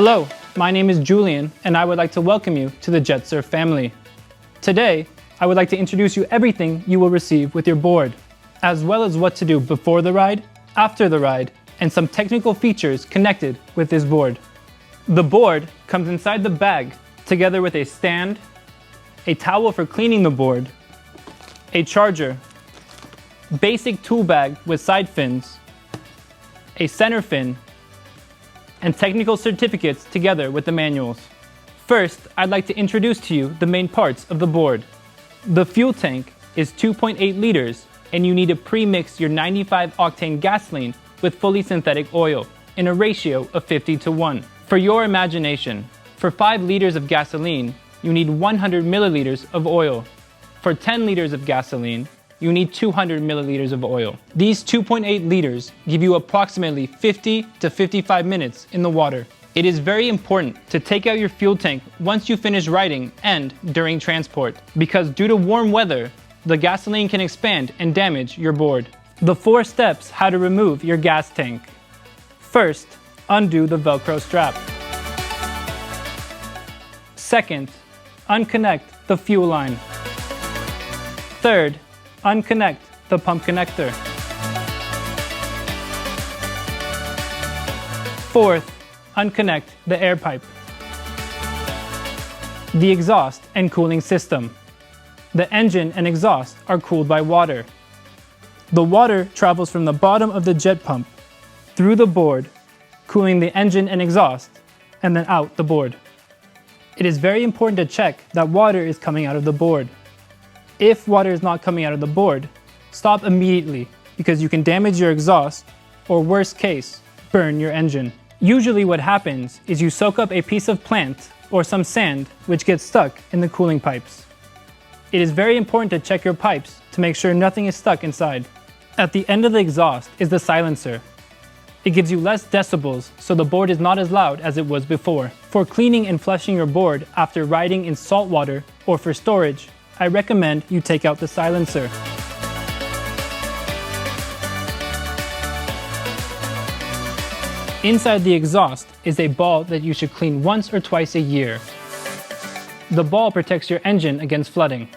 Hello, my name is Julian, and I would like to welcome you to the Jetsurf family. Today, I would like to introduce you everything you will receive with your board, as well as what to do before the ride, after the ride, and some technical features connected with this board. The board comes inside the bag, together with a stand, a towel for cleaning the board, a charger, basic tool bag with side fins, a center fin, and technical certificates together with the manuals. First, I'd like to introduce to you the main parts of the board. The fuel tank is 2.8 liters, and you need to pre-mix your 95 octane gasoline with fully synthetic oil in a ratio of 50:1. For your imagination, for 5 liters of gasoline, you need 100 milliliters of oil. For 10 liters of gasoline, you need 200 milliliters of oil. These 2.8 liters give you approximately 50 to 55 minutes in the water. It is very important to take out your fuel tank once you finish riding and during transport, because due to warm weather, the gasoline can expand and damage your board. The 4 steps how to remove your gas tank. First, undo the Velcro strap. Second, unconnect the fuel line. Third, unconnect the pump connector. Fourth, unconnect the air pipe. The exhaust and cooling system. The engine and exhaust are cooled by water. The water travels from the bottom of the jet pump through the board, cooling the engine and exhaust, and then out the board. It is very important to check that water is coming out of the board. If water is not coming out of the board, stop immediately because you can damage your exhaust or, worst case, burn your engine. Usually what happens is you soak up a piece of plant or some sand which gets stuck in the cooling pipes. It is very important to check your pipes to make sure nothing is stuck inside. At the end of the exhaust is the silencer. It gives you less decibels, so the board is not as loud as it was before. For cleaning and flushing your board after riding in salt water or for storage, I recommend you take out the silencer. Inside the exhaust is a ball that you should clean once or twice a year. The ball protects your engine against flooding.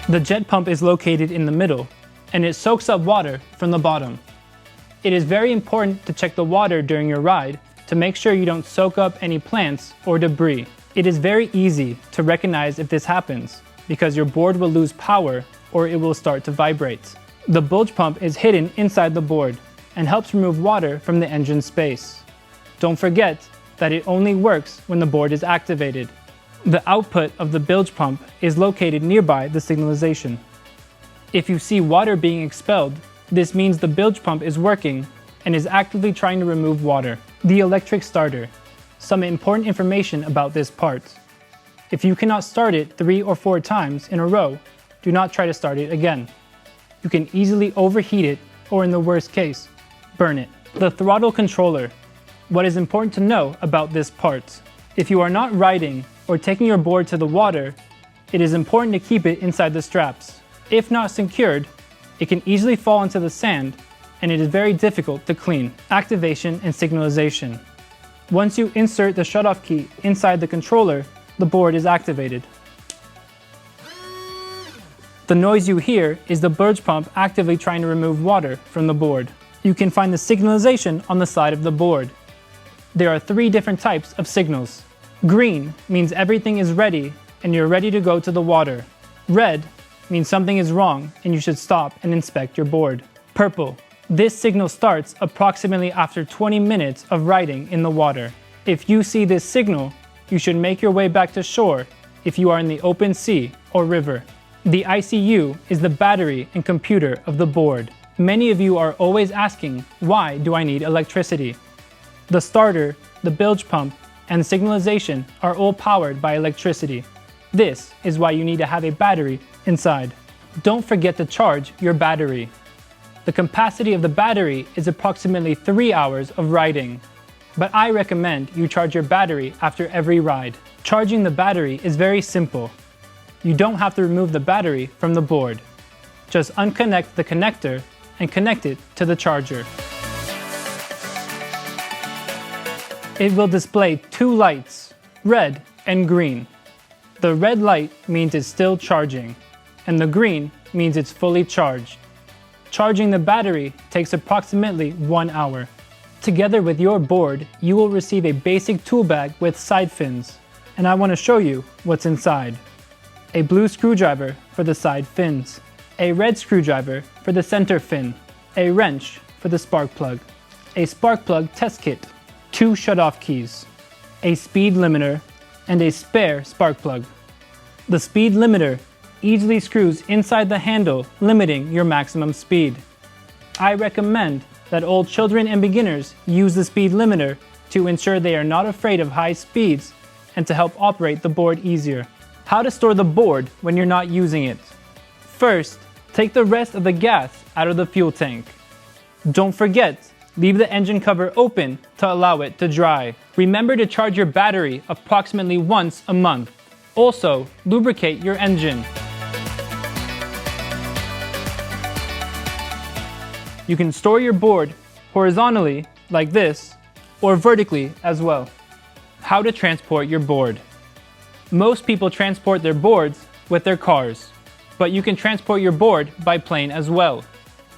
The jet pump is located in the middle, and it soaks up water from the bottom. It is very important to check the water during your ride to make sure you don't soak up any plants or debris. It is very easy to recognize if this happens, because your board will lose power or it will start to vibrate. The bilge pump is hidden inside the board and helps remove water from the engine space. Don't forget that it only works when the board is activated. The output of the bilge pump is located nearby the signalization. If you see water being expelled, this means the bilge pump is working and is actively trying to remove water. The electric starter. Some important information about this part. If you cannot start it 3 or 4 times in a row, do not try to start it again. You can easily overheat it or, in the worst case, burn it. The throttle controller. What is important to know about this part? If you are not riding or taking your board to the water, it is important to keep it inside the straps. If not secured, it can easily fall into the sand and it is very difficult to clean. Activation and signalization. Once you insert the shutoff key inside the controller, the board is activated. The noise you hear is the bilge pump actively trying to remove water from the board. You can find the signalization on the side of the board. There are 3 different types of signals. Green means everything is ready and you're ready to go to the water. Red means something is wrong and you should stop and inspect your board. Purple. This signal starts approximately after 20 minutes of riding in the water. If you see this signal, you should make your way back to shore if you are in the open sea or river. The ICU is the battery and computer of the board. Many of you are always asking, why do I need electricity? The starter, the bilge pump, and signalization are all powered by electricity. This is why you need to have a battery inside. Don't forget to charge your battery. The capacity of the battery is approximately 3 hours of riding, but I recommend you charge your battery after every ride. Charging the battery is very simple. You don't have to remove the battery from the board. Just unconnect the connector and connect it to the charger. It will display two lights, red and green. The red light means it's still charging, and the green means it's fully charged. Charging the battery takes approximately 1 hour. Together with your board, you will receive a basic tool bag with side fins, and I want to show you what's inside. A blue screwdriver for the side fins, a red screwdriver for the center fin, a wrench for the spark plug, a spark plug test kit, 2 shutoff keys, a speed limiter, and a spare spark plug. The speed limiter easily screws inside the handle, limiting your maximum speed. I recommend that all children and beginners use the speed limiter to ensure they are not afraid of high speeds and to help operate the board easier. How to store the board when you're not using it. First, take the rest of the gas out of the fuel tank. Don't forget, leave the engine cover open to allow it to dry. Remember to charge your battery approximately once a month. Also, lubricate your engine. You can store your board horizontally, like this, or vertically as well. How to transport your board. Most people transport their boards with their cars, but you can transport your board by plane as well.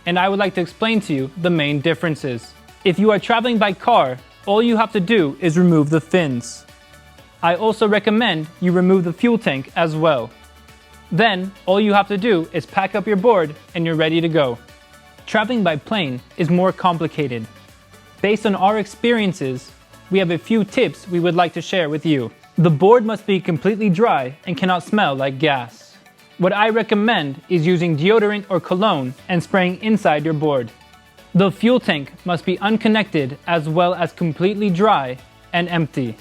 And I would like to explain to you the main differences. If you are traveling by car, all you have to do is remove the fins. I also recommend you remove the fuel tank as well. Then, all you have to do is pack up your board and you're ready to go. Traveling by plane is more complicated. Based on our experiences, we have a few tips we would like to share with you. The board must be completely dry and cannot smell like gas. What I recommend is using deodorant or cologne and spraying inside your board. The fuel tank must be unconnected as well as completely dry and empty.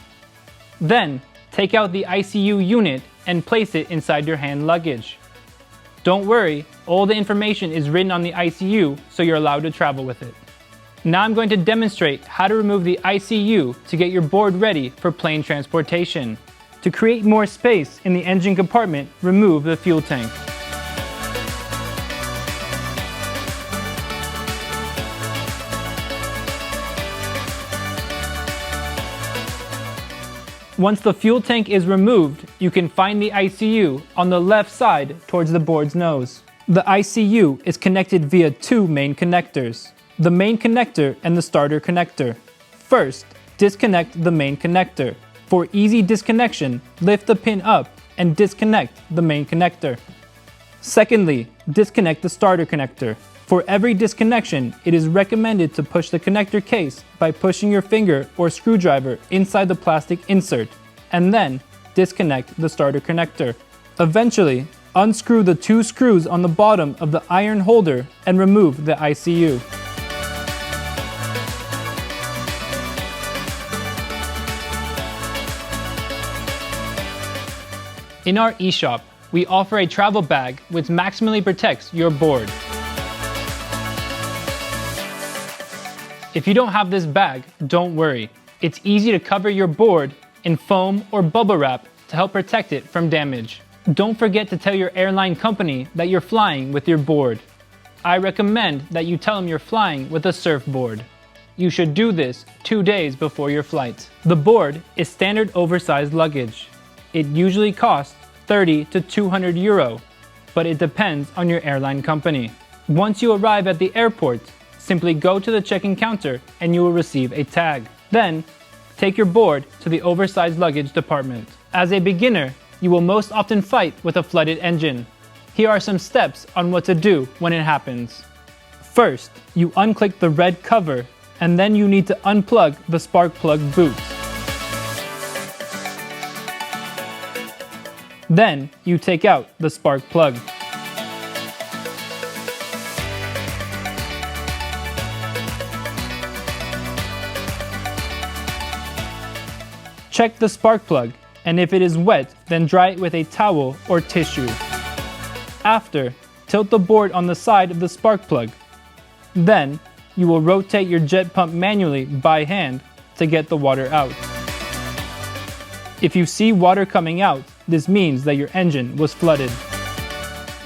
Then, take out the ICU unit and place it inside your hand luggage. Don't worry, all the information is written on the ICU, so you're allowed to travel with it. Now I'm going to demonstrate how to remove the ICU to get your board ready for plane transportation. To create more space in the engine compartment, remove the fuel tank. Once the fuel tank is removed, you can find the ICU on the left side towards the board's nose. The ICU is connected via 2 main connectors, the main connector and the starter connector. First, disconnect the main connector. For easy disconnection, lift the pin up and disconnect the main connector. Secondly, disconnect the starter connector. For every disconnection, it is recommended to push the connector case by pushing your finger or screwdriver inside the plastic insert, and then disconnect the starter connector. Eventually, unscrew the 2 screws on the bottom of the iron holder and remove the ICU. In our eShop, we offer a travel bag which maximally protects your board. If you don't have this bag, don't worry. It's easy to cover your board in foam or bubble wrap to help protect it from damage. Don't forget to tell your airline company that you're flying with your board. I recommend that you tell them you're flying with a surfboard. You should do this 2 days before your flight. The board is standard oversized luggage. It usually costs 30 to 200 euro, but it depends on your airline company. Once you arrive at the airport, simply go to the check-in counter and you will receive a tag. Then, take your board to the oversized luggage department. As a beginner, you will most often fight with a flooded engine. Here are some steps on what to do when it happens. First, you unclick the red cover, and then you need to unplug the spark plug boot. Then, you take out the spark plug. Check the spark plug, and if it is wet, then dry it with a towel or tissue. After, tilt the board on the side of the spark plug. Then, you will rotate your jet pump manually by hand to get the water out. If you see water coming out, this means that your engine was flooded.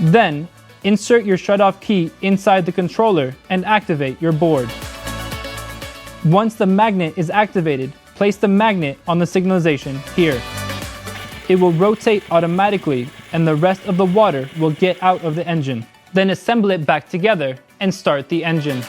Then, Insert your shutoff key inside the controller and activate your board. Once the magnet is activated, place the magnet on the signalization here. It will rotate automatically and the rest of the water will get out of the engine. Then assemble it back together and start the engine.